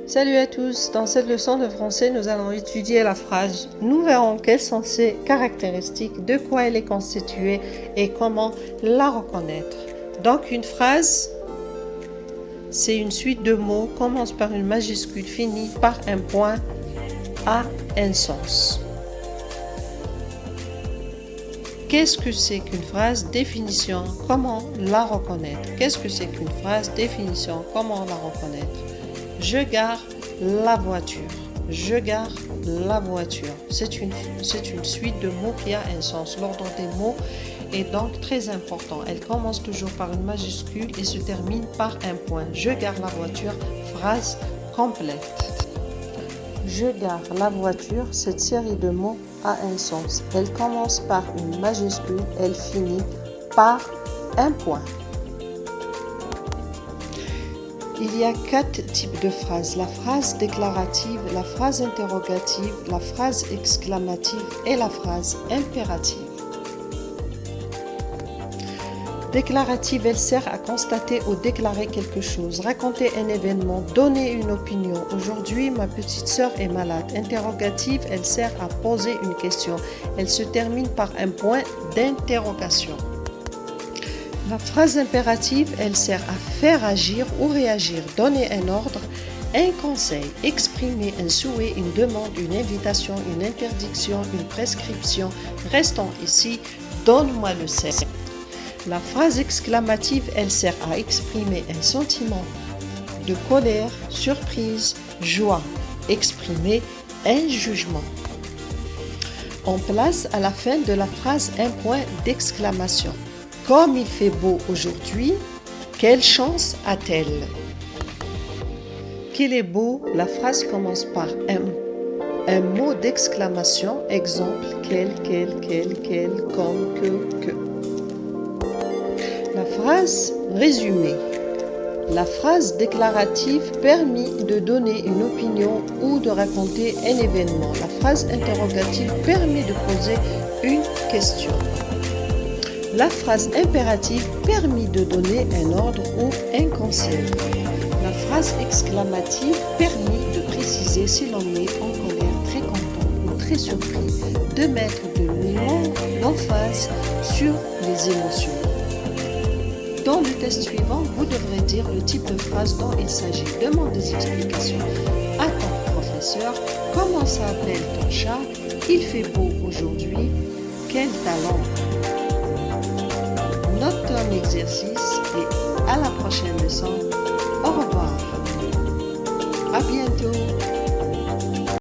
Salut à tous, dans cette leçon de français, nous allons étudier la phrase. Nous verrons quelles sont ses caractéristiques, de quoi elle est constituée et comment la reconnaître. Donc une phrase, c'est une suite de mots, commence par une majuscule, finit par un point, a un sens. Qu'est-ce que c'est qu'une phrase? Définition, comment la reconnaître? Qu'est-ce que c'est qu'une phrase? Définition, comment la reconnaître? Je gare la voiture. Je gare la voiture. C'est une suite de mots qui a un sens. L'ordre des mots est donc très important. Elle commence toujours par une majuscule et se termine par un point. Je gare la voiture, phrase complète. Je gare la voiture, cette série de mots a un sens. Elle commence par une majuscule, elle finit par un point. Il y a 4 types de phrases. La phrase déclarative, la phrase interrogative, la phrase exclamative et la phrase impérative. Déclarative, elle sert à constater ou déclarer quelque chose, raconter un événement, donner une opinion. Aujourd'hui, ma petite sœur est malade. Interrogative, elle sert à poser une question. Elle se termine par un point d'interrogation. La phrase impérative, elle sert à faire agir ou réagir, donner un ordre, un conseil, exprimer un souhait, une demande, une invitation, une interdiction, une prescription. Restons ici, donne-moi le sel. La phrase exclamative, elle sert à exprimer un sentiment de colère, surprise, joie, exprimer un jugement. On place à la fin de la phrase un point d'exclamation. Comme il fait beau aujourd'hui, quelle chance a-t-elle? Qu'il est beau, la phrase commence par un mot d'exclamation, exemple, quel, comme, que. La phrase résumée. La phrase déclarative permet de donner une opinion ou de raconter un événement. La phrase interrogative permet de poser une question. La phrase impérative permet de donner un ordre ou un conseil. La phrase exclamative permet de préciser si l'on est en colère, très content ou très surpris, de mettre de l'emphase sur les émotions. Dans le test suivant, vous devrez dire le type de phrase dont il s'agit. Demande des explications à ton professeur. Comment s'appelle ton chat? Il fait beau aujourd'hui. Quel talent? Note ton exercice et à la prochaine leçon. Au revoir. À bientôt.